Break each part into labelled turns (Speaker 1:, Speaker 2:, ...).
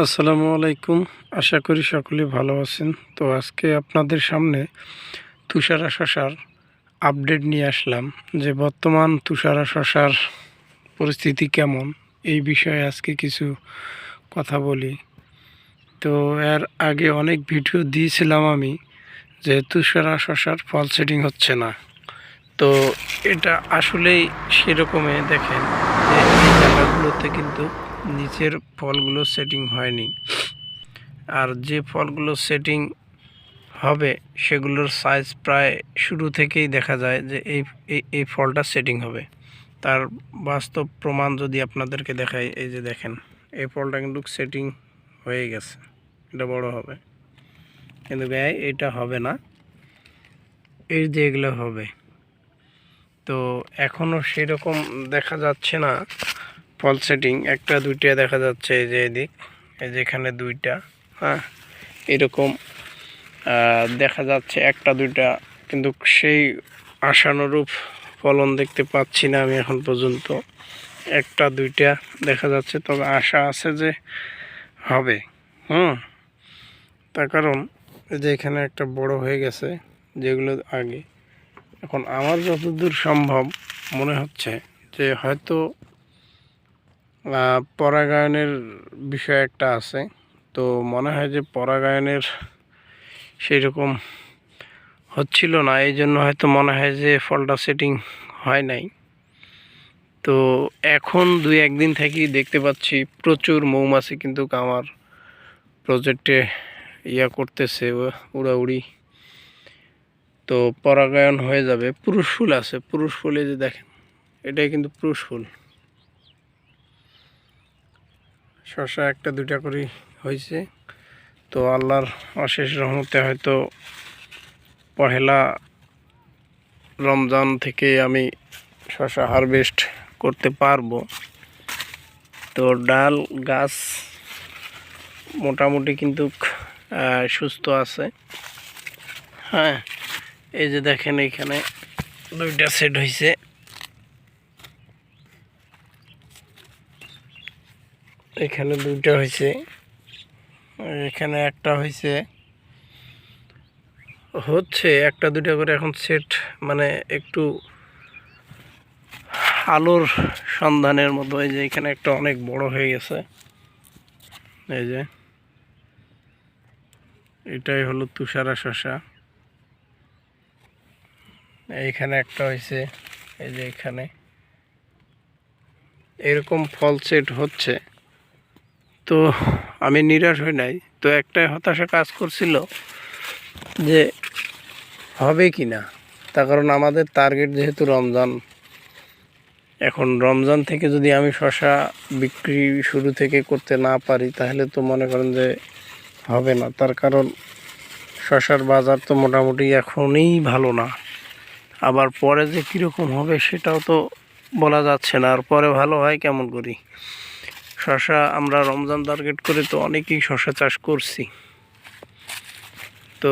Speaker 1: আসসালামু আলাইকুম। আশা করি সকলে ভালো আছেন। তো আজকে আপনাদের সামনে তুষারা শসার আপডেট নিয়ে আসলাম যে বর্তমান তুষারা শসার পরিস্থিতি কেমন, এই বিষয়ে আজকে কিছু কথা বলি। তো এর আগে অনেক ভিডিও দিয়েছিলাম আমি যে তুষারা শসার ফল সেটিং হচ্ছে না। তো এটা আসলেই সেরকমই দেখেন যে এই জায়গাগুলোতে কিন্তু নিচের ফলগুলো সেটিং হয়নি, আর যে ফলগুলো সেটিং হবে সেগুলোর সাইজ প্রায় শুরু থেকেই দেখা যায় যে এই ফলটা সেটিং হবে। তার বাস্তব প্রমাণ যদি আপনাদেরকে দেখাই, এই যে দেখেন এই ফলটা কিন্তু সেটিং হয়ে গেছে, এটা বড় হবে, কিন্তু গায়ে এটা হবে না, এই যে এগুলো হবে। তো এখনও সেরকম দেখা যাচ্ছে না ফল সেটিং, একটা দুইটা দেখা যাচ্ছে, এই যে এদিক, এই যে এখানে দুইটা, হ্যাঁ এরকম দেখা যাচ্ছে একটা দুইটা, কিন্তু সেই আশানুরূপ ফলন দেখতে পাচ্ছি না আমি এখন পর্যন্ত। একটা দুইটা দেখা যাচ্ছে, তবে আশা আছে যে হবে। তার কারণ যে এখানে একটা বড় হয়ে গেছে যেগুলো আগে। এখন আমার যতদূর সম্ভব মনে হচ্ছে যে হয়তো পরাগায়নের বিষয় একটা আছে। তো মনে হয় যে পরাগায়নের সেই রকম হচ্ছিল না, এই জন্য হয়তো মনে হয় যে ফলটা সেটিং হয় নাই। তো এখন দুই একদিন থেকেই দেখতে পাচ্ছি প্রচুর মৌমাছি কিন্তু আমার প্রজেক্টে করতেছে উড়াউড়ি। তো পরাগায়ন হয়ে যাবে, পুরুষ ফুল আছে, পুরুষ ফুলে যে দেখেন এটাই কিন্তু পুরুষ ফুল। শসা একটা দুইটা করে হয়েছে। তো আল্লাহর অশেষ রহমতে হয়তো পহেলা রমজান থেকে আমি শসা হারভেস্ট করতে পারবো। তো ডাল গাছ মোটামুটি কিন্তু সুস্থ আছে। হ্যাঁ, এই যে দেখেন এখানে দুইটা সেট হয়েছে, এখানে দুইটা হয়েছে, এখানে একটা হয়েছে, হচ্ছে একটা দুইটা করে এখন সেট, মানে একটু আলোর সন্ধানের মতো। এই যে এখানে একটা অনেক বড় হয়ে গেছে, এই যে এটাই হলো তুষারা শসা। এইখানে একটা হয়েছে, এই যে এখানে এরকম ফল সেট হচ্ছে। তো আমি নিরাশ হই নাই। তো একটাই হতাশা কাজ করছিল যে হবে কি না, তার কারণ আমাদের টার্গেট যেহেতু রমজান। এখন রমজান থেকে যদি আমি শসা বিক্রি শুরু থেকে করতে না পারি তাহলে তো মনে করেন যে হবে না। তার কারণ শসার বাজার তো মোটামুটি এখনই ভালো না, আবার পরে যে কীরকম হবে সেটাও তো বলা যাচ্ছে না। আর পরে ভালো হয় কেমন করি? শসা আমরা রমজান টার্গেট করে তো অনেকেই শসা চাষ করছি। তো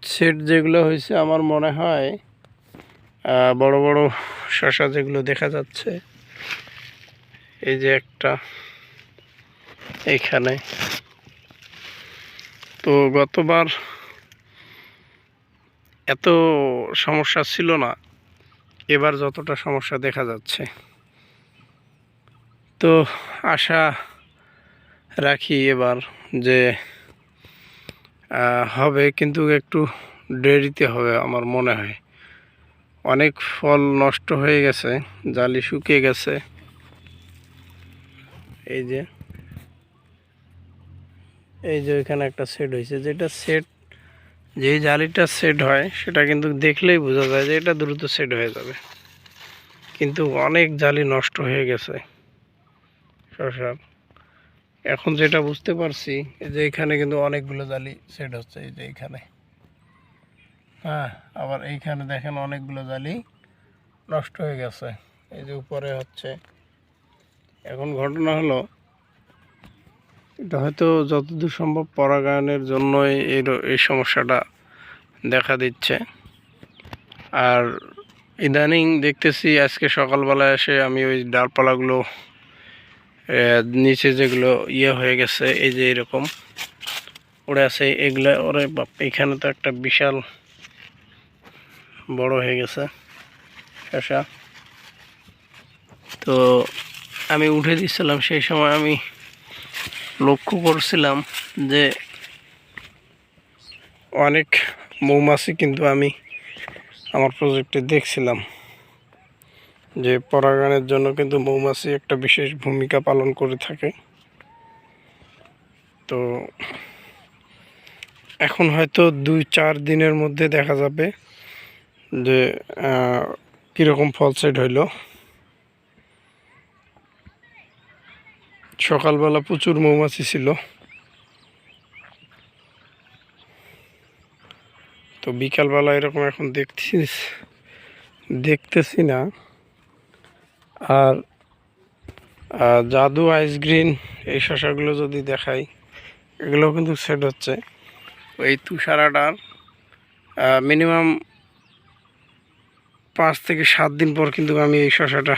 Speaker 1: সেট যেগুলো হয়েছে আমার মনে হয় বড় বড় শসা যেগুলো দেখা যাচ্ছে, এই যে একটা এইখানে, তো গতবার এত সমস্যা ছিল না, এবার যতটা সমস্যা দেখা যাচ্ছে। তো আশা রাখি এবার যে হবে, কিন্তু একটু দেরিতে হবে আমার মনে হয়। অনেক ফল নষ্ট হয়ে গেছে, জালি শুকিয়ে গেছে। এই যে এখানে একটা সেট হয়েছে, যেটা সেট, যেই জালিটা সেট হয় সেটা কিন্তু দেখলেই বোঝা যায় যে এটা দ্রুত সেট হয়ে যাবে, কিন্তু অনেক জালি নষ্ট হয়ে গেছে শসার। এখন যেটা বুঝতে পারছি যে এখানে কিন্তু অনেকগুলো জালি সেট হচ্ছে, এই যে এখানে, হ্যাঁ, আবার এইখানে দেখেন অনেকগুলো জালি নষ্ট হয়ে গেছে, এই যে উপরে হচ্ছে। এখন ঘটনা হলো এটা হয়তো যতদূর সম্ভব পরাগায়নের জন্যই এই সমস্যাটা দেখা দিচ্ছে। আর ইদানিং দেখতেছি আজকে সকালবেলা এসে আমি ওই ডালপালাগুলো নিচে যেগুলো ইয়ে হয়ে গেছে এই যে এরকম পড়ে আছে এগুলা, ওরে বাপ, এখানে তো একটা বিশাল বড় হয়ে গেছে শসা। তো আমি উঠে দিচ্ছিলাম, সেই সময় আমি লক্ষ্য করছিলাম যে অনেক মৌমাছি কিন্তু আমি আমার প্রজেক্টে দেখছিলাম যে পরাগায়নের জন্য কিন্তু মৌমাছি একটা বিশেষ ভূমিকা পালন করে থাকে। তো এখন হয়তো 2-4 দিনের মধ্যে দেখা যাবে যে কীরকম ফল সেট হইল। সকালবেলা প্রচুর মৌমাছি ছিল, তো বিকালবেলা এরকম এখন দেখতেছি না। আর জাদু আইস গ্রিন এই শসাগুলো যদি দেখাই, এগুলো কিন্তু সেট হচ্ছে। এই তুষারাটার মিনিমাম 5 থেকে 7 দিন পর কিন্তু আমি এই শসাটা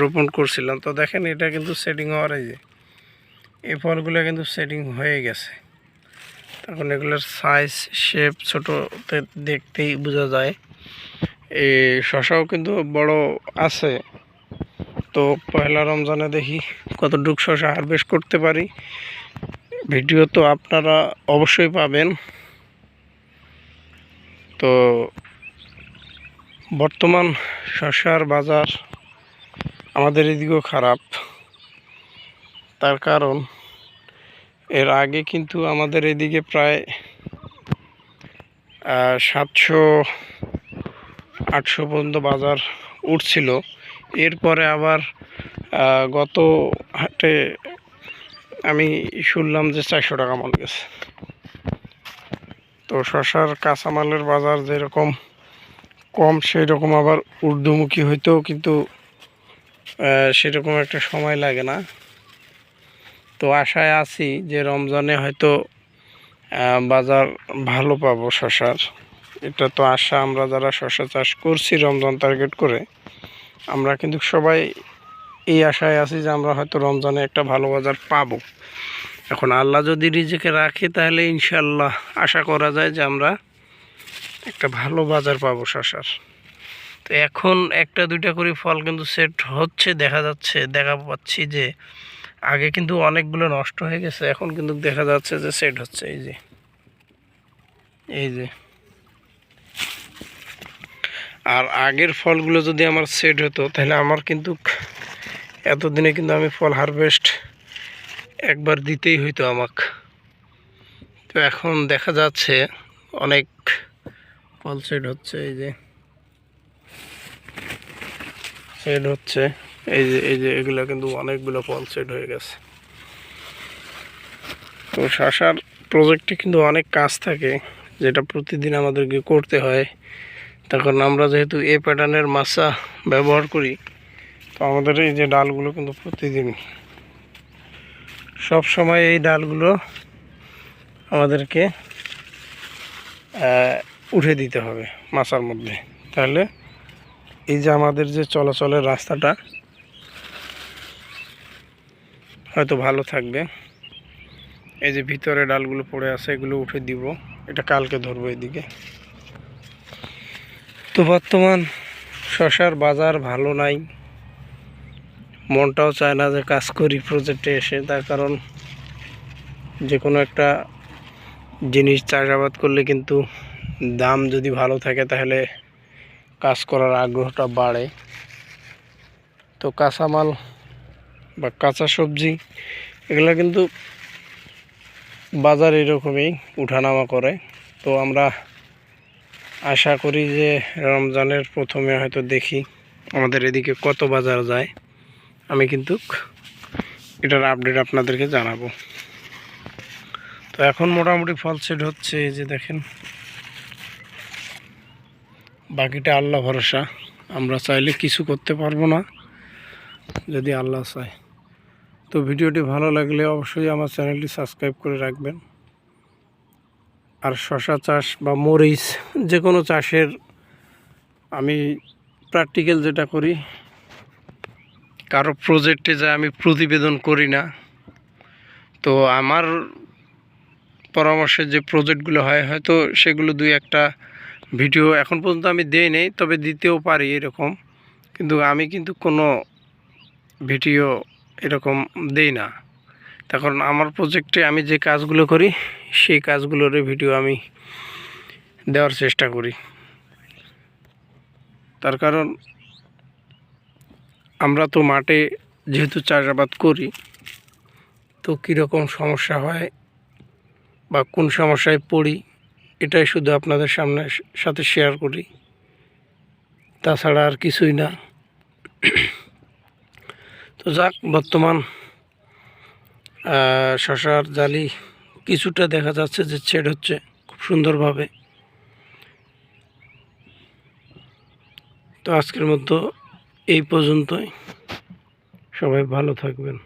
Speaker 1: রোপণ করছিলাম। তো দেখেন এটা কিন্তু সেটিং হওয়ার, এই ফলগুলো কিন্তু সেটিং হয়ে গেছে। এখন এগুলোর সাইজ শেপ ছোটোতে দেখতেই বোঝা যায়। এই শসাও কিন্তু বড় আছে। তো পয়লা রমজানে দেখি কতটুকু শসা হারভেস্ট করতে পারি। ভিডিও তো আপনারা অবশ্যই পাবেন। তো বর্তমান শসার বাজার আমাদের এদিকেও খারাপ, তার কারণ এর আগে কিন্তু আমাদের এদিকে প্রায় 700-800 পর্যন্ত বাজার উঠছিল। এরপরে আবার গত হাটে আমি শুনলাম যে 400 টাকা মন গেছে। তো শসার কাঁচামালের বাজার যেরকম কম, সেই রকম আবার ঊর্ধ্বমুখী হইতেও কিন্তু সেরকম একটা সময় লাগে না। তো আশায় আছি যে রমজানে হয়তো বাজার ভালো পাবো শসার। এটা তো আশা, আমরা যারা শসা চাষ করছি রমজান টার্গেট করে, আমরা কিন্তু সবাই এই আশায় আছি যে আমরা হয়তো রমজানে একটা ভালো বাজার পাবো। এখন আল্লাহ যদি রিজিকে রাখে তাহলে ইনশাল্লাহ আশা করা যায় যে আমরা একটা ভালো বাজার পাবো শসার। তো এখন 1-2টা করে ফল কিন্তু সেট হচ্ছে, দেখা পাচ্ছি যে আগে কিন্তু অনেকগুলো নষ্ট হয়ে গেছে, এখন কিন্তু দেখা যাচ্ছে যে সেট হচ্ছে। এই যে আর আগের ফলগুলো যদি আমার সেট হতো তাহলে আমার কিন্তু এতদিনে কিন্তু আমি ফল হারভেস্ট একবার দিতেই হইতো আমাকে। তো এখন দেখা যাচ্ছে অনেক ফল সেট হচ্ছে, সেট হচ্ছে এই যে এগুলো কিন্তু অনেকগুলো ফল সেট হয়ে গেছে। তো শসার প্রজেক্টে কিন্তু অনেক কাজ থাকে যেটা প্রতিদিন আমাদেরকে করতে হয়। তখন আমরা যেহেতু এ প্যাটার্নের মাছা ব্যবহার করি, তো আমাদের এই যে ডালগুলো কিন্তু প্রতিদিন সব সময় এই ডালগুলো আমাদেরকে উঠে দিতে হবে মাছার মধ্যে, তাহলে এই যে আমাদের যে চলাচলের রাস্তাটা হয়তো ভালো থাকবে। এই যে ভিতরে ডালগুলো পড়ে আছে, এগুলো উঠে দিব, এটা কালকে ধরবো এদিকে। তো বর্তমান শসার বাজার ভালো নাই, মনটাও চায় না যে কাজ করি প্রজেক্টে এসে। তার কারণ যে কোনো একটা জিনিস চাষাবাদ করলে কিন্তু দাম যদি ভালো থাকে তাহলে কাজ করার আগ্রহটা বাড়ে। তো কাঁচামাল বা কাঁচা সবজি এগুলো কিন্তু বাজার এরকমই উঠানামা করে। তো আমরা আশা করি যে রমজানের প্রথমে হয়তো দেখি আমাদের এদিকে কত বাজার যায়, আমি কিন্তু এটার আপডেট আপনাদেরকে জানাবো। তো এখন মোটামুটি ফল সেট হচ্ছে, এই যে দেখেন, বাকিটা আল্লাহ ভরসা। আমরা চাইলে কিছু করতে পারবো না, যদি আল্লাহ চায়। তো ভিডিওটি ভালো লাগলে অবশ্যই আমার চ্যানেলটি সাবস্ক্রাইব করে রাখবেন। আর শসা চাষ বা মরিচ যে কোনো চাষের আমি প্র্যাকটিক্যাল যেটা করি, কারো প্রজেক্টে যা আমি প্রতিবেদন করি না। তো আমার পরামর্শে যে প্রজেক্টগুলো হয় হয়তো সেগুলো দুই একটা ভিডিও এখন পর্যন্ত আমি দেই নেই, তবে দিতেও পারি এরকম, কিন্তু আমি কিন্তু কোনো ভিডিও এরকম দেই না। তখন আমার প্রজেক্টে আমি যে কাজগুলো করি সেই কাজগুলোর ভিডিও আমি দেওয়ার চেষ্টা করি। তার কারণ আমরা তো মাঠে যেহেতু চাষাবাদ করি, তো কীরকম সমস্যা হয় বা কোন সমস্যায় পড়ি এটাই শুধু আপনাদের সাথে শেয়ার করি, তাছাড়া আর কিছুই না। তো যাক, বর্তমান শশার জালি কিছুটা দেখা যাচ্ছে যে ছেদ হচ্ছে খুব সুন্দরভাবে। তো আজকের মতো এই পর্যন্তই, সবাই ভালো থাকবেন।